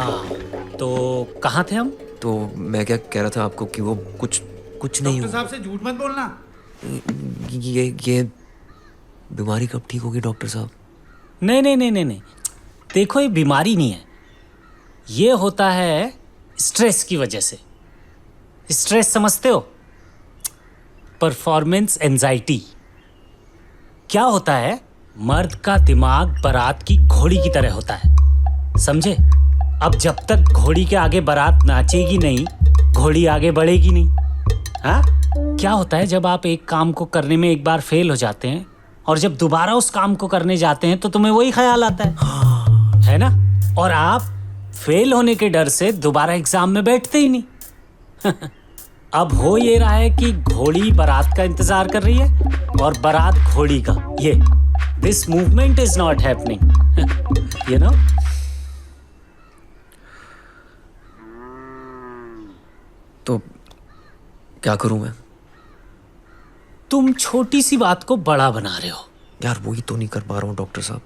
हाँ, तो कहाँ थे हम? तो मैं क्या कह रहा था आपको कि वो कुछ नहीं डॉक्टर हुआ। साहब से झूठ मत बोलना। ये बीमारी कब ठीक होगी डॉक्टर साहब? नहीं, देखो ये बीमारी नहीं है, ये होता है स्ट्रेस की वजह से। स्ट्रेस समझते हो? Performance anxiety. क्या होता है, मर्द का दिमाग बारात की घोड़ी की तरह होता है, समझे? अब जब तक घोड़ी के आगे बारात नाचेगी नहीं, घोड़ी आगे बढ़ेगी नहीं। हाँ, क्या होता है जब आप एक काम को करने में एक बार फेल हो जाते हैं और जब दोबारा उस काम को करने जाते हैं तो तुम्हें वही ख्याल आता है ना? और आप फेल होने के डर से दोबारा एग्जाम में बैठते ही नहीं। अब हो ये रहा है कि घोड़ी बारात का इंतजार कर रही है और बारात घोड़ी का। ये this movement is not happening, you know. तो क्या करूं मैं? तुम छोटी सी बात को बड़ा बना रहे हो। यार वही तो नहीं कर पा रहा हूँ डॉक्टर साहब।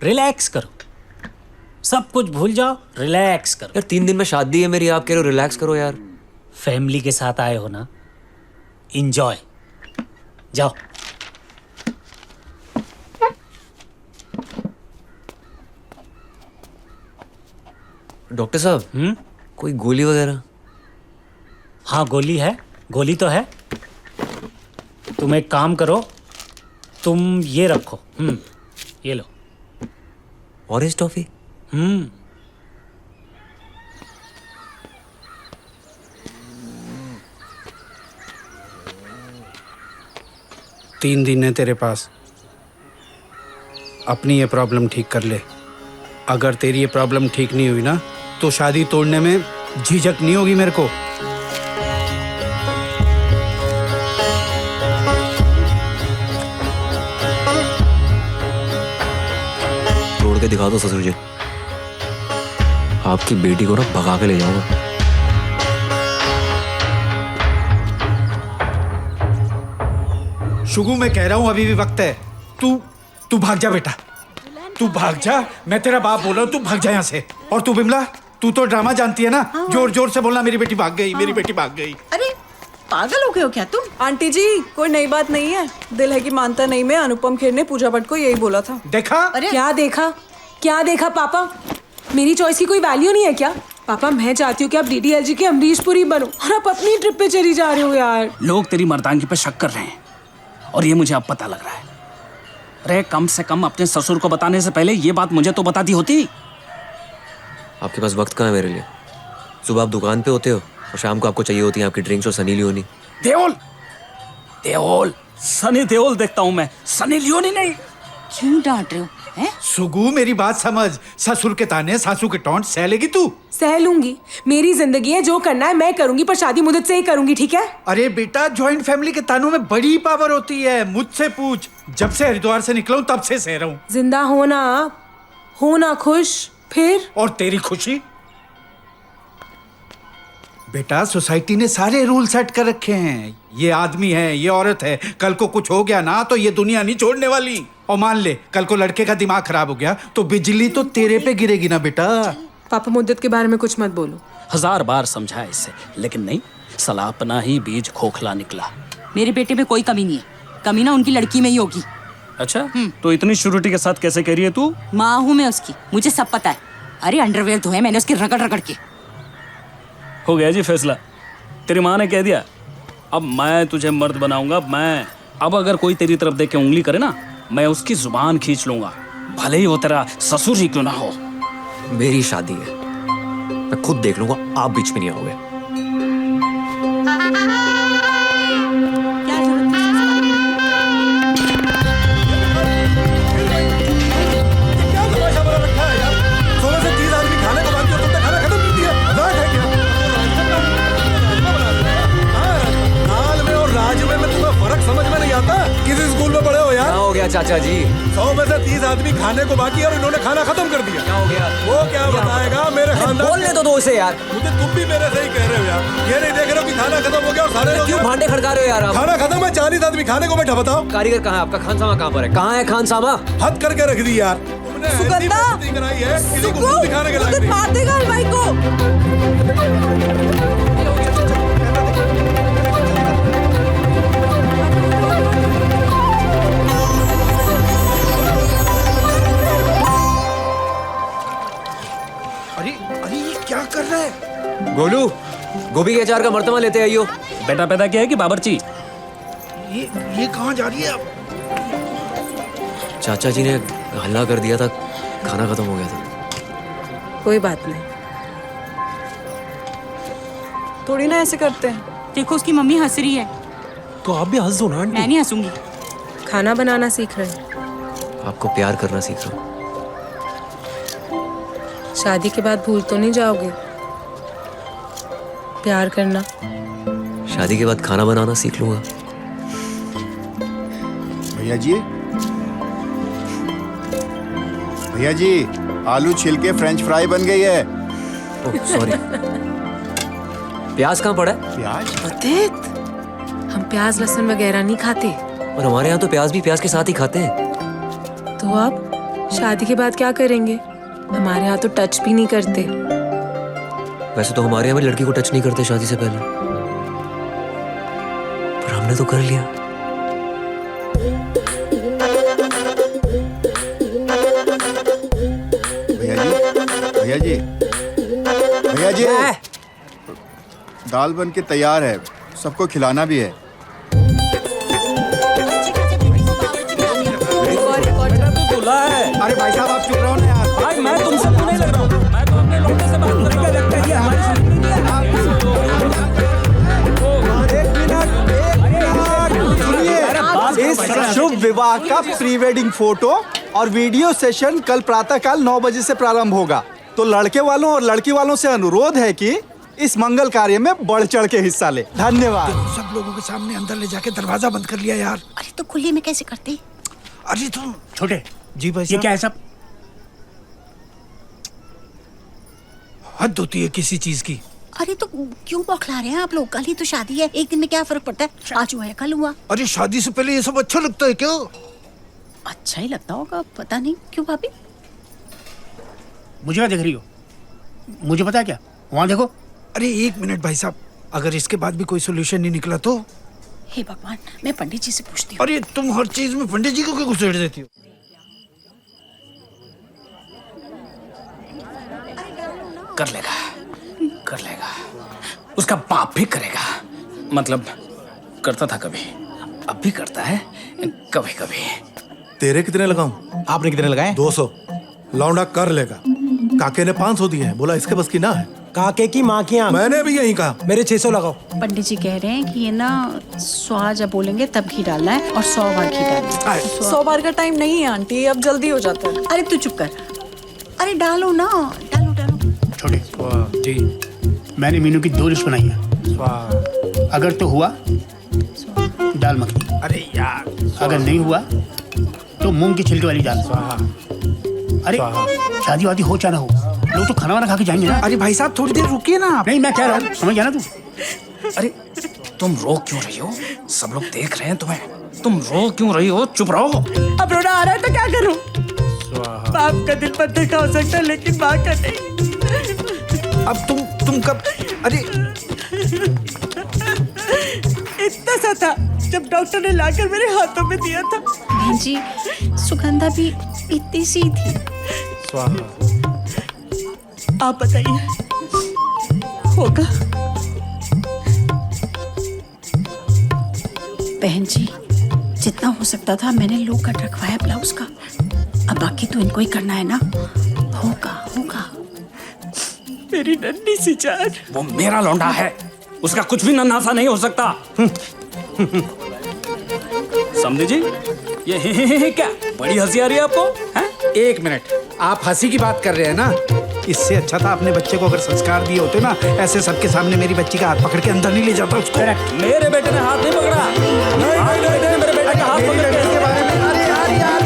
रिलैक्स करो, सब कुछ भूल जाओ, रिलैक्स करो। यार 3 दिन में शादी है मेरी, आप कह रहे हो रिलैक्स करो यार। फैमिली के साथ आए हो ना, इंजॉय। जाओ। डॉक्टर साहब कोई गोली वगैरह? हाँ गोली है, गोली तो है। तुम एक काम करो, तुम ये रखो, ये लो। Orange toffee? 3 दिन है तेरे पास, अपनी ये प्रॉब्लम ठीक कर ले। अगर तेरी ये प्रॉब्लम ठीक नहीं हुई ना तो शादी तोड़ने में झिझक नहीं होगी मेरे को। तोड़ के दिखा दो ससुर जी, आपकी बेटी को ना भगा के ले जाऊंगा। शुगु मैं कह रहा हूँ अभी भी वक्त है। तू भाग जा बेटा, तू भाग जा। मैं तेरा बाप बोल रहा हूँ, तू भाग जा यहाँ से। और तू बिमला, तू तो ड्रामा जानती है ना। जोर जोर से बोलना, मेरी बेटी भाग गई, मेरी बेटी भाग गई। अरे पागल हो गए हो क्या तुम? आंटी जी कोई नई बात नहीं है, दिल है कि मानता नहीं में अनुपम खेर ने पूजा भट्ट को यही बोला था। देखा? अरे क्या देखा पापा? मेरी चॉइस की कोई वैल्यू नहीं है क्या? पापा मैं चाहती हूँ कि आप डीडीएलजी के अमरीश पुरी बनो और आप अपनी ट्रिप पे चली जा रहे हो यार। लोग तेरी मर्दानगी पे शक कर रहे हैं और ये मुझे अब पता लग रहा है। अरे कम से कम अपने ससुर को बताने से पहले ये बात मुझे तो बताती होती। आपके पास वक्त कहाँ है मेरे लिए? सुबह आप दुकान पे होते हो और शाम को आपको चाहिए होती है आपकी ड्रिंक्स और सनी लियोनी। देओल सनी देओल देखता हूँ मैं, सनी लियोनी नहीं। क्यों डांट रहे हो हैं? सुगु मेरी बात समझ, ससुर के ताने सासू के टॉन्ट सह लेगी तू? सह लूंगी, मेरी जिंदगी है, जो करना है मैं करूंगी, पर शादी मुझसे से ही करूंगी, ठीक है? अरे बेटा, ज्वाइंट फैमिली के तानों में बड़ी पावर होती है। मुझसे पूछ, जब से हरिद्वार से निकला हूं तब से सह रहा हूं। जिंदा होना खुश, फिर? और तेरी खुशी? बेटा सोसाइटी ने सारे रूल सेट कर रखे हैं। ये आदमी है, ये औरत है, कल को कुछ हो गया ना तो ये दुनिया नहीं छोड़ने वाली। और मान ले कल को लड़के का दिमाग खराब हो गया तो बिजली तो तेरे पे गिरेगी ना बेटा। पापा मुद्दत के बारे में कुछ मत बोलो। 1000 बार समझाया इसे, लेकिन नहीं, साला अपना ही बीज खोखला निकला। मेरे बेटे में कोई कमी नहीं है, कमी ना उनकी लड़की में ही होगी। अच्छा, तो इतनी श्योरिटी के साथ कैसे कह रही है तू? माँ हूँ मैं उसकी, मुझे सब पता है। अरे अंडरवेयर धोए मैंने उसके रगड़ रगड़ के। हो गया जी फैसला, तेरी माँ ने कह दिया, अब मैं तुझे मर्द बनाऊंगा। मैं अब अगर कोई तेरी तरफ देख के उंगली करे ना, मैं उसकी जुबान खींच लूंगा, भले ही वो तेरा ससुर ही क्यों ना हो। मेरी शादी है, मैं खुद देख लूंगा, आप बीच में नहीं आओगे। क्या जरूरत है? क्या तमाशा बना रखा है यार? 16 से 30 आदमी खाने को बाकी और तुमने खाना खत्म कर दिया। मजाक है क्या? नाल में और राज में तुम्हें फर्क समझ में नहीं आता? किस स्कूल में पढ़े हो यार? क्या हो गया चाचा जी? 100 में से 30 आदमी खाने को बाकी और इन्होंने खाना खत्म कर दिया। क्या हो गया? वो क्या बताएगा मेरे खानदान? बोलने तो दो इसे यार। मुझे तुम भी मेरे से ही कह रहे हो यार। ये नहीं देख रहे हो कि खाना खत्म हो गया और सारे लोग क्यों भांडे खड़का रहे हो यार आप? खाना खत्म है, 40 आदमी खाने को बैठा। बताओ कारीगर कहाँ है आपका? खानसामा कहाँ पर है? कहाँ है खानसामा? हद करके रख दी यार। तुमने आपने ऐसी सुगंधा! बेइज्जती कराई है किसी को सुगु, मुंह दिखाने के लायक तो नहीं। मार देगा हलवाई को। अरे अरे ये क्या कर रहा है? गोलू गोभी के अचार का मर्तबा लेते आइयो। बेटा पैदा किया है कि बाबर्ची? ये कहाँ जा रही है अब? चाचा जी ने हल्ला कर दिया था, खाना खत्म हो गया था। कोई बात नहीं, थोड़ी ना ऐसे करते हैं। देखो उसकी मम्मी हंस रही है। तो आप भी हंस दो ना आंटी। मैं नहीं हंसूंगी। खाना बनाना सीख रहे हैं। आपको प्यार करना सीख रहा हूँ। शादी के बाद भूल तो नहीं जाओगे प्यार करना? शादी के बाद खाना बनाना सीख लूंगा। भैया जी, भैया जी, आलू छिल के फ्रेंच फ्राई बन गई है। Oh sorry. प्याज कहाँ पड़ा है? प्याज? हम प्याज लहसुन वगैरह नहीं खाते। और हमारे यहाँ तो प्याज भी प्याज के साथ ही खाते हैं। तो अब शादी के बाद क्या करेंगे? हमारे यहाँ तो टच भी नहीं करते। वैसे तो हमारे यहाँ भी लड़की को टच नहीं करते शादी से पहले, पर हमने तो कर लिया। भैया जी, भैया जी, भैया जी, दाल बन के तैयार है, सबको खिलाना भी है। अरे भाई साहब आप चुप रहो ना यार। भाई मैं तुमसे क्यों नहीं लग रहा हूँ? मैं तो अपने लौंडे से बात कर रहा हूँ। इस शुभ विवाह का प्री वेडिंग फोटो और वीडियो सेशन कल प्रातःकाल 9 बजे से प्रारंभ होगा। तो लड़के वालों और लड़की वालों से अनुरोध है कि इस मंगल कार्य में बढ़ चढ़ के हिस्सा ले। धन्यवाद। सब लोगों के सामने अंदर ले जाके दरवाजा बंद कर लिया यार। अरे तो खुले में कैसे करते? अरे तुम छोटे, जी भाई ये क्या है सब? हद होती है किसी चीज की। अरे तो क्यों बौखला रहे हैं आप लोग? कल ही तो शादी है, एक दिन में क्या फर्क पड़ता है? आज हुआ है कल हुआ। अरे शादी से पहले ये सब अच्छा लगता है क्या? अच्छा ही लगता होगा, पता नहीं क्यों भाभी। मुझे क्या देख रही हो? मुझे पता है क्या, वहाँ देखो। अरे एक मिनट भाई साहब, अगर इसके बाद भी कोई सोल्यूशन नहीं निकला तो? हे भगवान, मैं पंडित जी से पूछती हूँ। अरे तुम हर चीज में पंडित जी को क्यों घुसेड़ देती हो? कर लेगा, कर लेगा। उसका बाप भी करेगा। मतलब करता था कभी, अब भी करता है कभी कभी। तेरे कितने लगाऊं? आपने कितने लगाए? 200। लौंडा कर लेगा। काके ने 500 दिए हैं, बोला इसके बस की ना है। काके की माँ की आंख। मैंने भी यही कहा। मेरे 600 लगाओ। पंडित जी कह रहे हैं कि ये ना 100 जब बोलेंगे तब घी डालना है और 100 बार घी डालना है। 100 बार का टाइम नहीं है आंटी, अब जल्दी हो जाता है। अरे तू चुप कर। अरे डालो ना, डालो डालो। छोटे, जी मैंने मीनू की 2 लिस्ट बनाई है। अगर तो हुआ दाल मखनी, अरे यार अगर नहीं हुआ तो मूंग की छिलके वाली दाल। अरे शादी वादी हो चाहे ना हो, लोग तो खाना वाना खा के जाएंगे ना। अरे भाई साहब थोड़ी देर रुकिए ना आप। नहीं, मैं कह रहा हूँ, समझ गया ना तू? अरे तुम रो क्यों रही हो? सब लोग देख रहे हैं तुम्हें। तुम रो क्यों रही हो? चुप रहो। अब रोना आ रहा है तो क्या करूं? बाप का दिल पत्थर का हो सकता है लेकिन माँ का नहीं। अब तुम कब? अरे इतना सा था जब डॉक्टर ने लाकर मेरे हाथों में दिया था। बहन जी, सुगंधा भी इतनी सी थी। आप बताइए, होगा? बहन जी, जितना हो सकता था मैंने लो कट रखवाया ब्लाउज का। अब बाकी तो इनको ही करना है ना। होगा होगा। मेरी नन्ही सी जान। वो मेरा लौंडा है, उसका कुछ भी नन्हा सा नहीं हो सकता। समझे जी? ये क्या बड़ी हंसी आ रही है आपको? हैं? एक मिनट, आप हंसी की बात कर रहे हैं ना? इससे अच्छा था अपने बच्चे को अगर संस्कार दिए होते ना, ऐसे सबके सामने मेरी बच्ची का हाथ पकड़ के अंदर नहीं ले जाता उसको। मेरे बेटे ने हाथ नहीं पकड़ा। आपके बेटे ने मेरे बेटे का हाथ पकड़ के इसके बारे में अरे यार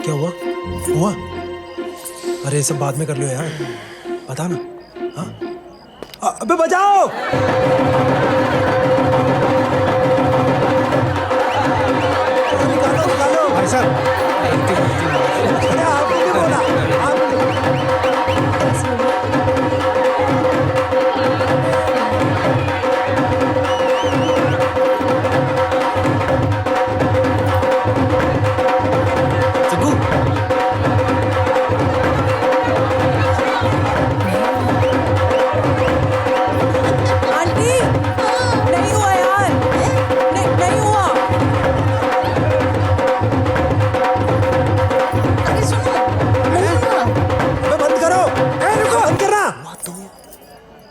क्या हुआ? हुआ? अरे ये सब बाद में कर लो यार। बता ना। हाँ? अबे बजाओ। निकालो। भाई साहब अरे आपने भी बोला। सग्गू आंटी नहीं हुआ यार, नहीं हुआ। अबे बंद करो। रुको, बंद करना।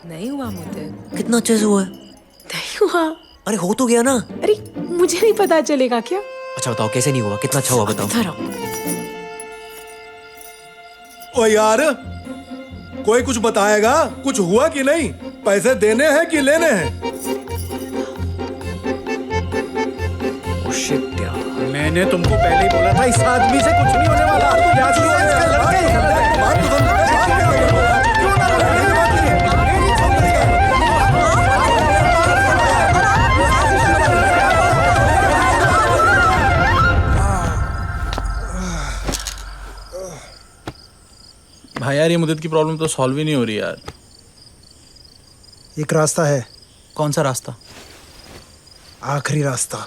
नहीं हुआ मुझे, कितना अच्छे से हुआ है। नहीं हुआ। अरे हो तो गया ना। अरे मुझे नहीं पता चलेगा क्या? अच्छा बताओ कैसे नहीं हुआ, कितना अच्छा हुआ बताओ। धरो। ओ यार, कोई कुछ बताएगा? कुछ हुआ कि नहीं? पैसे देने हैं कि लेने हैं? Oh shit यार। मैंने तुमको पहले ही बोला था इस आदमी से कुछ नहीं होने वाला। याद नहीं है इसका लड़का ही है। बात तो समझो। क्यों ना बोले? मेरी बात नहीं है। मेरी समझेगा। भाई यार ये मुद्दत की प्रॉब्लम तो सॉल्व ही नहीं हो रही यार। एक रास्ता है, कौन सा रास्ता? आखिरी रास्ता।